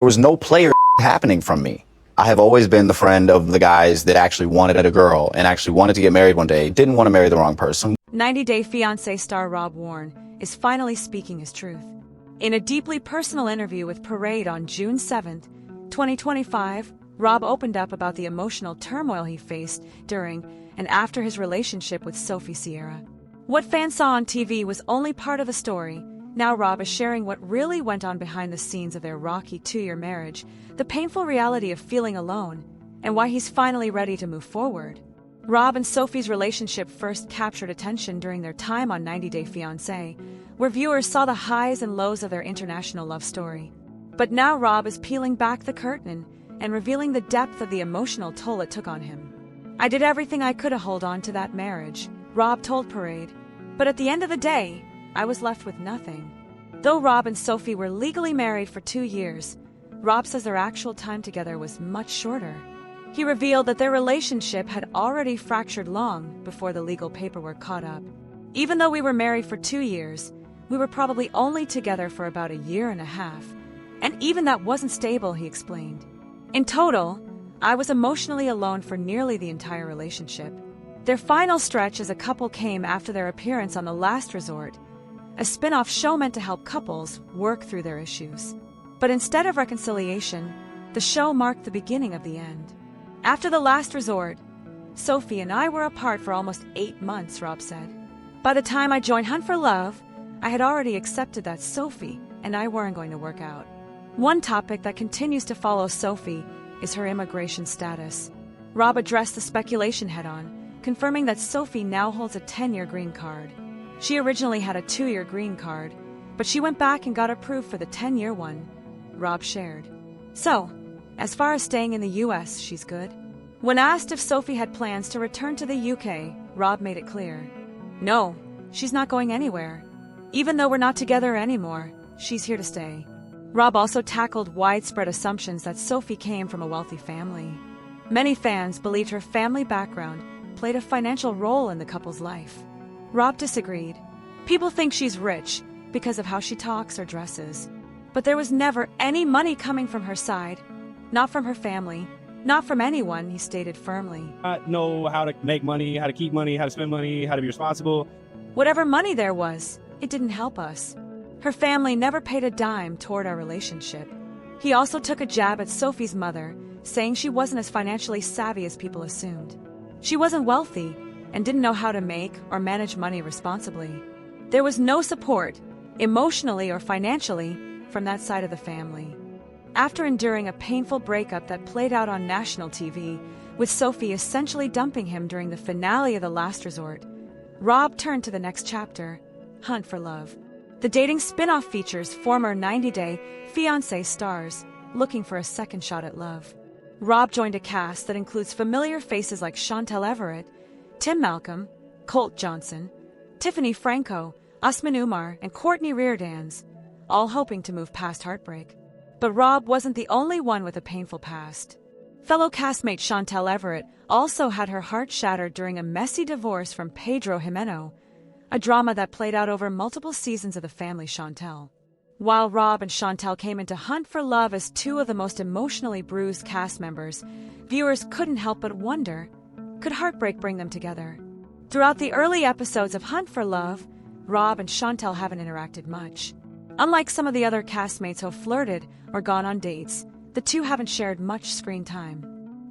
was no player happening from me. I have always been the friend of the guys that actually wanted a girl and actually wanted to get married one day, didn't want to marry the wrong person. 90 Day Fiancé star Rob Warne is finally speaking his truth. In a deeply personal interview with Parade on June 7, 2025, Rob opened up about the emotional turmoil he faced during and after his relationship with Sophie Sierra. What fans saw on TV was only part of the story. Now Rob is sharing what really went on behind the scenes of their rocky 2-year marriage, the painful reality of feeling alone, and why he's finally ready to move forward. Rob and Sophie's relationship first captured attention during their time on 90 Day Fiancé, where viewers saw the highs and lows of their international love story. But now Rob is peeling back the curtain and revealing the depth of the emotional toll it took on him. "I did everything I could to hold on to that marriage," Rob told Parade. "But at the end of the day, I was left with nothing." Though Rob and Sophie were legally married for 2 years, Rob says their actual time together was much shorter. He revealed that their relationship had already fractured long before the legal paperwork caught up. "Even though we were married for 2 years, we were probably only together for about a year and a half. And even that wasn't stable," he explained. "In total, I was emotionally alone for nearly the entire relationship." Their final stretch as a couple came after their appearance on The Last Resort, a spinoff show meant to help couples work through their issues. But instead of reconciliation, the show marked the beginning of the end. "After The Last Resort, Sophie and I were apart for almost 8 months," Rob said. "By the time I joined Hunt for Love, I had already accepted that Sophie and I weren't going to work out." One topic that continues to follow Sophie is her immigration status. Rob addressed the speculation head-on, confirming that Sophie now holds a 10-year green card. She originally had a 2-year green card, but she went back and got approved for the 10-year one, Rob shared. "So, as far as staying in the U.S., she's good." When asked if Sophie had plans to return to the UK, Rob made it clear. "No, she's not going anywhere. Even though we're not together anymore, she's here to stay." Rob also tackled widespread assumptions that Sophie came from a wealthy family. Many fans believed her family background played a financial role in the couple's life. Rob disagreed. "People think she's rich because of how she talks or dresses. But there was never any money coming from her side. Not from her family, not from anyone," he stated firmly. "I know how to make money, how to keep money, how to spend money, how to be responsible. Whatever money there was, it didn't help us. Her family never paid a dime toward our relationship." He also took a jab at Sophie's mother, saying she wasn't as financially savvy as people assumed. She wasn't wealthy and didn't know how to make or manage money responsibly. There was no support, emotionally or financially, from that side of the family. After enduring a painful breakup that played out on national TV, with Sophie essentially dumping him during the finale of The Last Resort, Rob turned to the next chapter, Hunt for Love. The dating spin-off features former 90 Day Fiancé stars looking for a second shot at love. Rob joined a cast that includes familiar faces like Chantel Everett, Tim Malcolm, Colt Johnson, Tiffany Franco, Usman Umar, and Courtney Reardans, all hoping to move past heartbreak. But Rob wasn't the only one with a painful past. Fellow castmate Chantel Everett also had her heart shattered during a messy divorce from Pedro Jimeno, a drama that played out over multiple seasons of the Family Chantel. While Rob and Chantel came into Hunt for Love as two of the most emotionally bruised cast members, viewers couldn't help but wonder, could heartbreak bring them together? Throughout the early episodes of Hunt for Love, Rob and Chantel haven't interacted much. Unlike some of the other castmates who've flirted or gone on dates, the two haven't shared much screen time.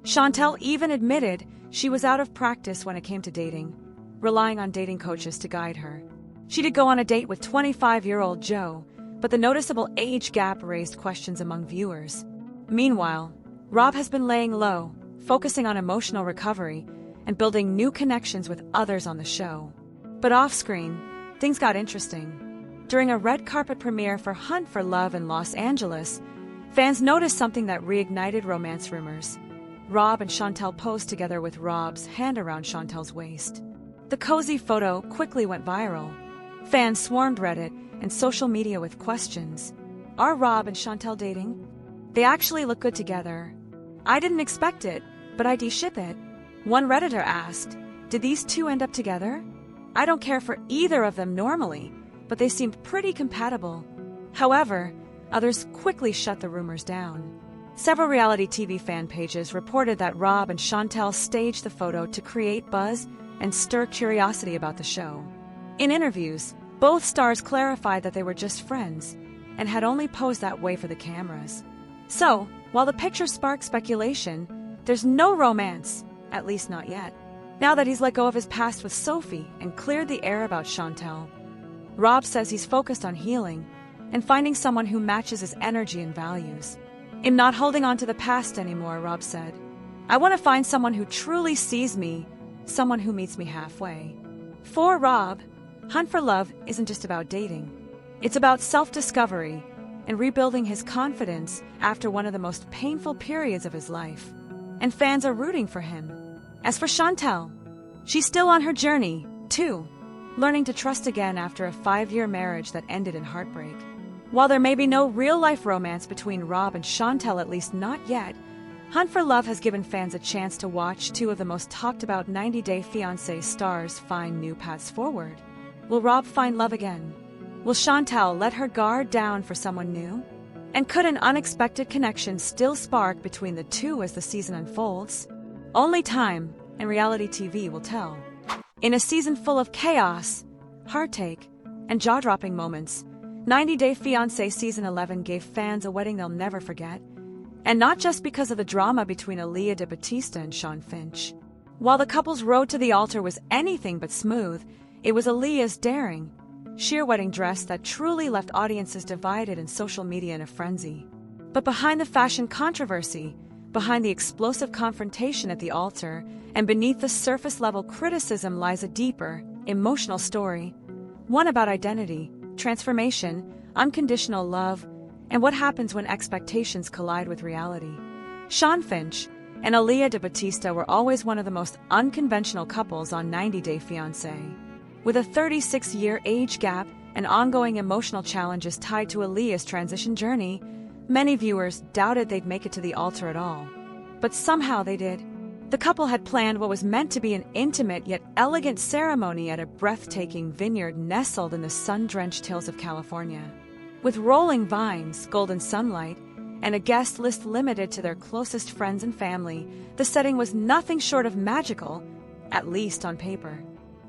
Chantel even admitted she was out of practice when it came to dating, relying on dating coaches to guide her. She did go on a date with 25-year-old Joe, but the noticeable age gap raised questions among viewers. Meanwhile, Rob has been laying low, focusing on emotional recovery and building new connections with others on the show. But off-screen, things got interesting. During a red carpet premiere for Hunt for Love in Los Angeles, fans noticed something that reignited romance rumors. Rob and Chantel posed together with Rob's hand around Chantel's waist. The cozy photo quickly went viral. Fans swarmed Reddit and social media with questions. Are Rob and Chantel dating? They actually look good together. I didn't expect it, but I'd ship it. One Redditor asked, did these two end up together? I don't care for either of them normally, but they seemed pretty compatible. However, Others quickly shut the rumors down. Several reality TV fan pages reported that Rob and Chantel staged the photo to create buzz and stir curiosity about the show. In interviews, both stars clarified that they were just friends and had only posed that way for the cameras. So, while the picture sparked speculation, there's no romance, at least not yet. Now that he's let go of his past with Sophie and cleared the air about Chantel, Rob says he's focused on healing and finding someone who matches his energy and values. "I'm not holding on to the past anymore," Rob said. "I want to find someone who truly sees me, someone who meets me halfway." For Rob, Hunt for Love isn't just about dating. It's about self-discovery and rebuilding his confidence after one of the most painful periods of his life. And fans are rooting for him. As for Chantel, she's still on her journey, too, learning to trust again after a 5-year marriage that ended in heartbreak. While there may be no real-life romance between Rob and Chantel, at least not yet, Hunt for Love has given fans a chance to watch two of the most talked-about 90 Day Fiancé stars find new paths forward. Will Rob find love again? Will Chantel let her guard down for someone new? And could an unexpected connection still spark between the two as the season unfolds? Only time and reality TV will tell. In a season full of chaos, heartache, and jaw-dropping moments, 90 Day Fiancé Season 11 gave fans a wedding they'll never forget. And not just because of the drama between Alliya de Batista and Sean Finch. While the couple's road to the altar was anything but smooth, it was Aaliyah's daring, sheer wedding dress that truly left audiences divided and social media in a frenzy. But behind the fashion controversy, behind the explosive confrontation at the altar, and beneath the surface-level criticism lies a deeper, emotional story. One about identity, transformation, unconditional love, and what happens when expectations collide with reality. Sean Finch and Alliya de Batista were always one of the most unconventional couples on 90 Day Fiancé. With a 36-year age gap and ongoing emotional challenges tied to Aaliyah's transition journey, many viewers doubted they'd make it to the altar at all. But somehow they did. The couple had planned what was meant to be an intimate yet elegant ceremony at a breathtaking vineyard nestled in the sun-drenched hills of California. With rolling vines, golden sunlight, and a guest list limited to their closest friends and family, the setting was nothing short of magical, at least on paper.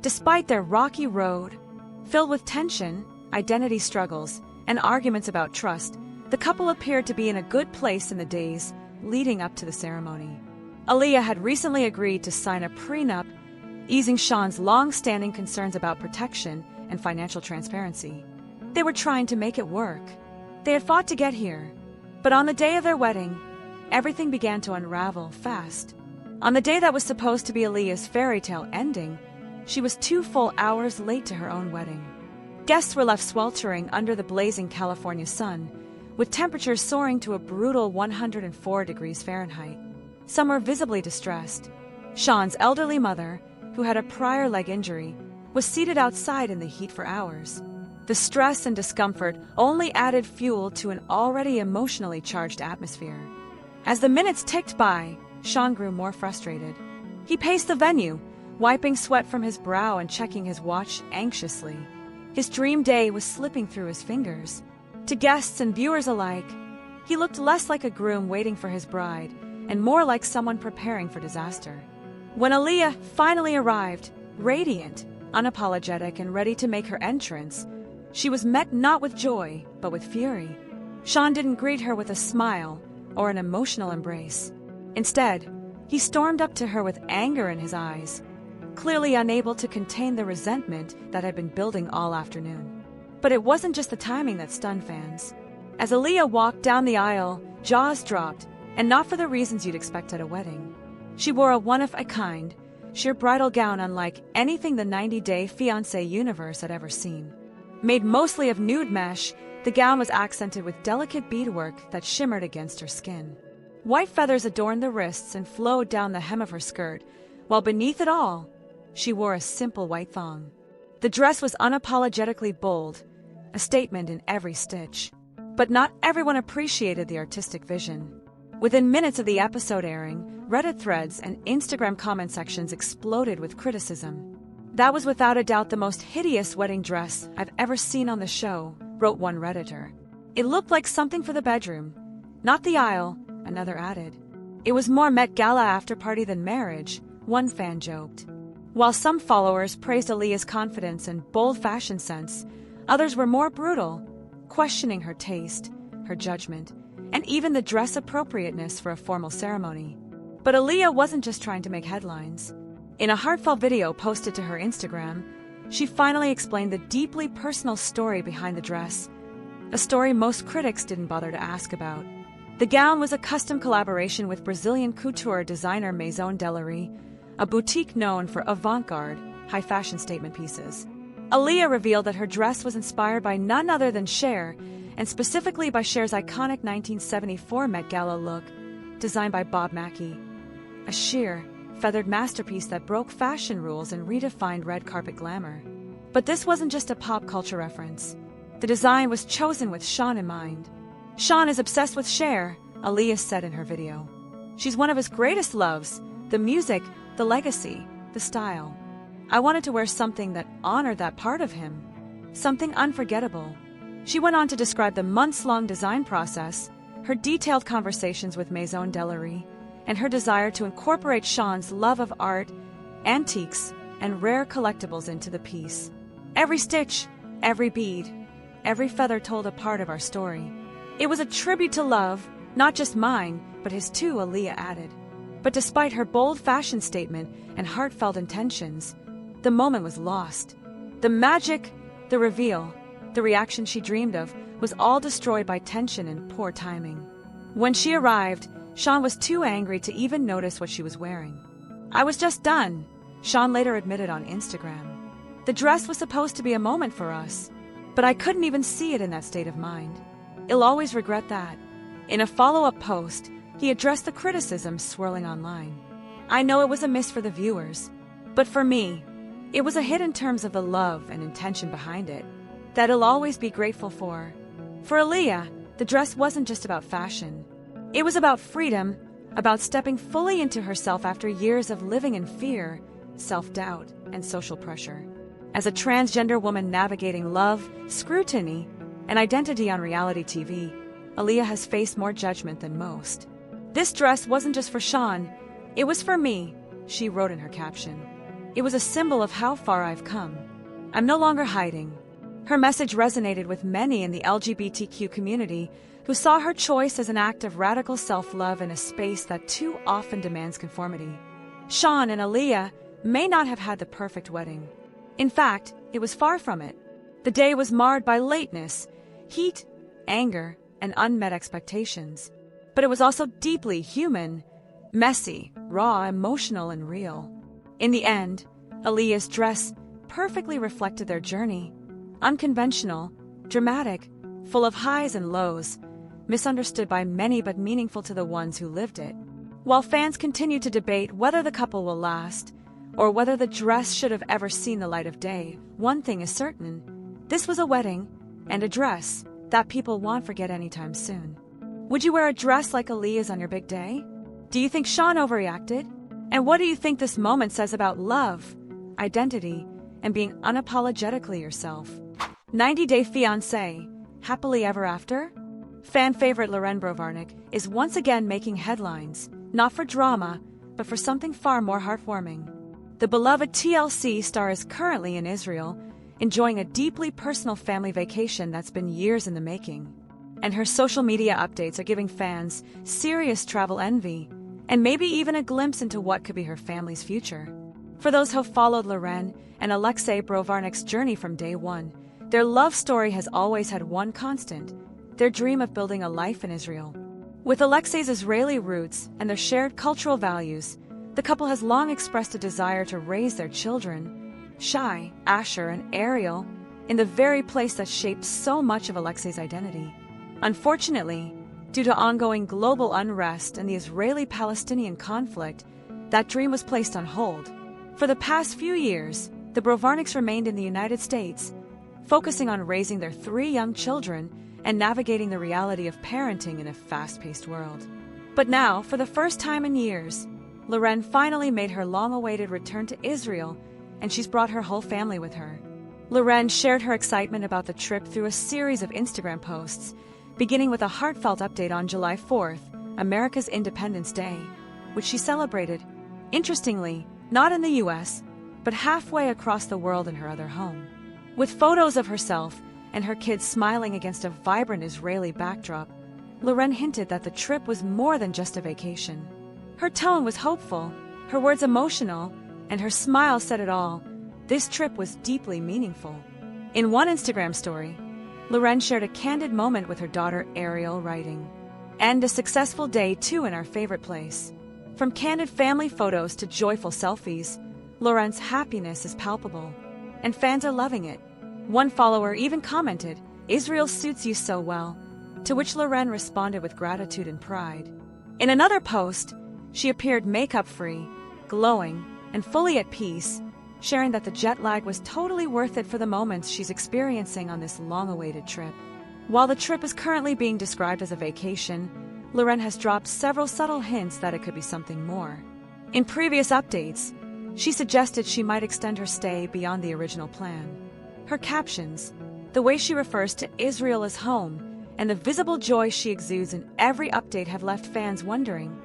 Despite their rocky road, filled with tension, identity struggles, and arguments about trust, the couple appeared to be in a good place in the days leading up to the ceremony. Alliya had recently agreed to sign a prenup, easing Sean's long-standing concerns about protection and financial transparency. They were trying to make it work. They had fought to get here. But on the day of their wedding, everything began to unravel fast. On the day that was supposed to be Aaliyah's fairy tale ending, she was 2 full hours late to her own wedding. Guests were left sweltering under the blazing California sun, with temperatures soaring to a brutal 104 degrees Fahrenheit. Some were visibly distressed. Sean's elderly mother, who had a prior leg injury, was seated outside in the heat for hours. The stress and discomfort only added fuel to an already emotionally charged atmosphere. As the minutes ticked by, Sean grew more frustrated. He paced the venue, wiping sweat from his brow and checking his watch anxiously. His dream day was slipping through his fingers. To guests and viewers alike, he looked less like a groom waiting for his bride and more like someone preparing for disaster. When Alliya finally arrived, radiant, unapologetic, and ready to make her entrance, she was met not with joy, but with fury. Sean didn't greet her with a smile or an emotional embrace. Instead, he stormed up to her with anger in his eyes, clearly unable to contain the resentment that had been building all afternoon. But it wasn't just the timing that stunned fans. As Alliya walked down the aisle, jaws dropped, and not for the reasons you'd expect at a wedding. She wore a one-of-a-kind, sheer bridal gown unlike anything the 90 Day Fiancé universe had ever seen. Made mostly of nude mesh, the gown was accented with delicate beadwork that shimmered against her skin. White feathers adorned the wrists and flowed down the hem of her skirt, while beneath it all, she wore a simple white thong. The dress was unapologetically bold, a statement in every stitch. But not everyone appreciated the artistic vision. Within minutes of the episode airing, Reddit threads and Instagram comment sections exploded with criticism. "That was without a doubt the most hideous wedding dress I've ever seen on the show," wrote one Redditor. It looked like something for the bedroom, not the aisle, another added. It was more Met Gala after party than marriage, one fan joked. While some followers praised Aaliyah's confidence and bold fashion sense, others were more brutal, questioning her taste, her judgment, and even the dress appropriateness for a formal ceremony. But Aaliyah wasn't just trying to make headlines. In a heartfelt video posted to her Instagram, she finally explained the deeply personal story behind the dress, a story most critics didn't bother to ask about. The gown was a custom collaboration with Brazilian couture designer Maison Delary, a boutique known for avant-garde, high-fashion statement pieces. Aaliyah revealed that her dress was inspired by none other than Cher, and specifically by Cher's iconic 1974 Met Gala look, designed by Bob Mackie. A sheer, feathered masterpiece that broke fashion rules and redefined red carpet glamour. But this wasn't just a pop culture reference. The design was chosen with Sean in mind. Sean is obsessed with Cher, Aaliyah said in her video. She's one of his greatest loves, the music, the legacy, the style. I wanted to wear something that honored that part of him, something unforgettable. She went on to describe the months-long design process, her detailed conversations with Maison Delary, and her desire to incorporate Sean's love of art, antiques, and rare collectibles into the piece. Every stitch, every bead, every feather told a part of our story. It was a tribute to love, not just mine, but his too, Aaliyah added. But despite her bold fashion statement and heartfelt intentions, the moment was lost. The magic, the reveal, the reaction she dreamed of was all destroyed by tension and poor timing. When she arrived, Sean was too angry to even notice what she was wearing. I was just done, Sean later admitted on Instagram. The dress was supposed to be a moment for us, but I couldn't even see it in that state of mind. He'll always regret that. In a follow-up post, he addressed the criticism swirling online. I know it was a miss for the viewers, but for me, it was a hit in terms of the love and intention behind it that he'll always be grateful for. For Aaliyah, the dress wasn't just about fashion. It was about freedom, about stepping fully into herself after years of living in fear, self-doubt, and social pressure. As a transgender woman navigating love, scrutiny, and identity on reality TV, Aaliyah has faced more judgment than most. This dress wasn't just for Sean, it was for me, she wrote in her caption. It was a symbol of how far I've come. I'm no longer hiding. Her message resonated with many in the LGBTQ community who saw her choice as an act of radical self-love in a space that too often demands conformity. Sean and Aaliyah may not have had the perfect wedding. In fact, it was far from it. The day was marred by lateness, heat, anger, and unmet expectations. But it was also deeply human, messy, raw, emotional, and real. In the end, Aaliyah's dress perfectly reflected their journey. Unconventional, dramatic, full of highs and lows, misunderstood by many but meaningful to the ones who lived it. While fans continue to debate whether the couple will last, or whether the dress should have ever seen the light of day, one thing is certain. This was a wedding, and a dress, that people won't forget anytime soon. Would you wear a dress like Aaliyah's on your big day? Do you think Sean overreacted? And what do you think this moment says about love, identity, and being unapologetically yourself? 90 Day Fiancé, happily ever after? Fan favorite Loren is once again making headlines, not for drama, but for something far more heartwarming. The beloved TLC star is currently in Israel, enjoying a deeply personal family vacation that's been years in the making. And her social media updates are giving fans serious travel envy, and maybe even a glimpse into what could be her family's future. For those who followed Loren and Alexei Brovarnik's journey from day one, their love story has always had one constant: their dream of building a life in Israel. With Alexei's Israeli roots and their shared cultural values, the couple has long expressed a desire to raise their children, Shai, Asher, and Ariel, in the very place that shaped so much of Alexei's identity. Unfortunately, due to ongoing global unrest and the Israeli-Palestinian conflict, that dream was placed on hold. For the past few years, the Brovarniks remained in the United States, focusing on raising their 3 young children and navigating the reality of parenting in a fast-paced world. But now, for the first time in years, Loren finally made her long-awaited return to Israel, and she's brought her whole family with her. Loren shared her excitement about the trip through a series of Instagram posts, beginning with a heartfelt update on July 4th, America's Independence Day, which she celebrated, interestingly, not in the US, but halfway across the world in her other home. With photos of herself and her kids smiling against a vibrant Israeli backdrop, Loren hinted that the trip was more than just a vacation. Her tone was hopeful, her words emotional, and her smile said it all. This trip was deeply meaningful. In one Instagram story, Loren shared a candid moment with her daughter Ariel, writing, "And a successful day too in our favorite place." From candid family photos to joyful selfies, Loren's happiness is palpable, and fans are loving it. One follower even commented, "Israel suits you so well," to which Loren responded with gratitude and pride. In another post, she appeared makeup-free, glowing, and fully at peace, sharing that the jet lag was totally worth it for the moments she's experiencing on this long-awaited trip. While the trip is currently being described as a vacation, Loren has dropped several subtle hints that it could be something more. In previous updates, she suggested she might extend her stay beyond the original plan. Her captions, the way she refers to Israel as home, and the visible joy she exudes in every update have left fans wondering,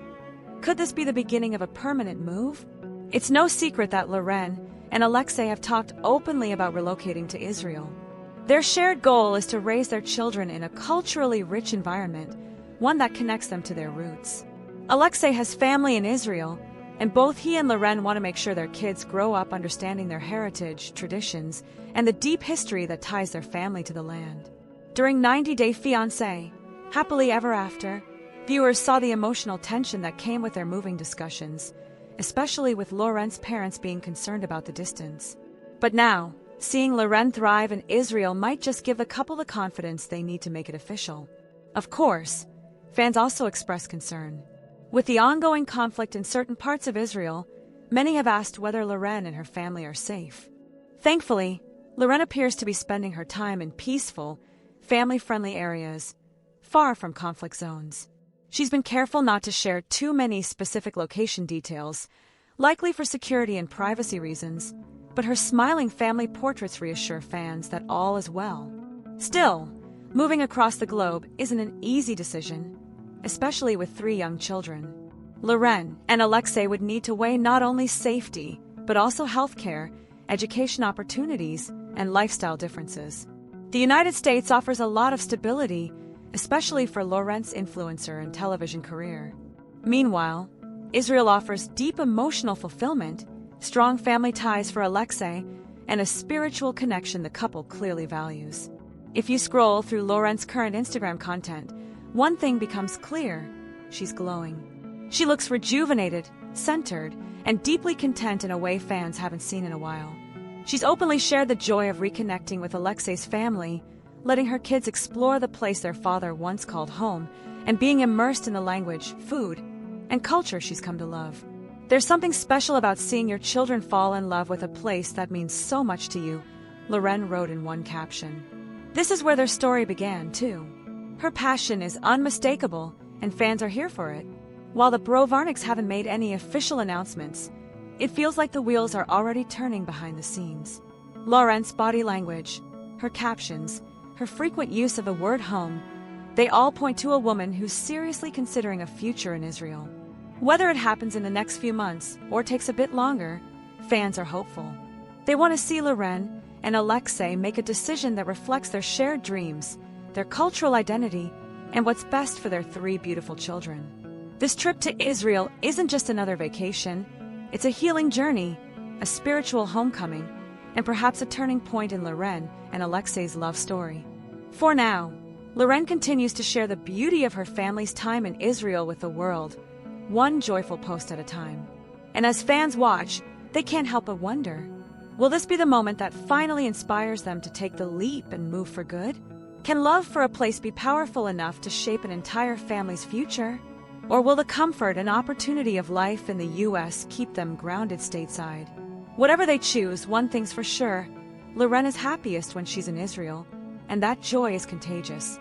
could this be the beginning of a permanent move? It's no secret that Loren and Alexei have talked openly about relocating to Israel. Their shared goal is to raise their children in a culturally rich environment, one that connects them to their roots. Alexei has family in Israel, and both he and Loren want to make sure their kids grow up understanding their heritage, traditions, and the deep history that ties their family to the land. During 90-Day Fiancé, Happily Ever After, viewers saw the emotional tension that came with their moving discussions, especially with Loren's parents being concerned about the distance. But now, seeing Loren thrive in Israel might just give the couple the confidence they need to make it official. Of course, fans also express concern. With the ongoing conflict in certain parts of Israel, many have asked whether Loren and her family are safe. Thankfully, Loren appears to be spending her time in peaceful, family-friendly areas, far from conflict zones. She's been careful not to share too many specific location details, likely for security and privacy reasons, but her smiling family portraits reassure fans that all is well. Still, moving across the globe isn't an easy decision, especially with 3 young children. Loren and Alexei would need to weigh not only safety, but also healthcare, education opportunities, and lifestyle differences. The United States offers a lot of stability, especially for Loren's influencer and television career. Meanwhile, Israel offers deep emotional fulfillment, strong family ties for Alexei, and a spiritual connection the couple clearly values. If you scroll through Loren's current Instagram content, one thing becomes clear: she's glowing. She looks rejuvenated, centered, and deeply content in a way fans haven't seen in a while. She's openly shared the joy of reconnecting with Alexei's family, letting her kids explore the place their father once called home, and being immersed in the language, food, and culture she's come to love. There's something special about seeing your children fall in love with a place that means so much to you, Loren wrote in one caption. This is where their story began, too. Her passion is unmistakable, and fans are here for it. While the Varniks haven't made any official announcements, it feels like the wheels are already turning behind the scenes. Loren's body language, her captions, her frequent use of the word home, they all point to a woman who's seriously considering a future in Israel. Whether it happens in the next few months or takes a bit longer, fans are hopeful. They want to see Loren and Alexei make a decision that reflects their shared dreams, their cultural identity, and what's best for their 3 beautiful children. This trip to Israel isn't just another vacation. It's a healing journey, a spiritual homecoming, and perhaps a turning point in Loren and Alexei's love story. For now, Loren continues to share the beauty of her family's time in Israel with the world, one joyful post at a time. And as fans watch, they can't help but wonder, will this be the moment that finally inspires them to take the leap and move for good? Can love for a place be powerful enough to shape an entire family's future? Or will the comfort and opportunity of life in the U.S. keep them grounded stateside? Whatever they choose, one thing's for sure, Loren is happiest when she's in Israel, and that joy is contagious.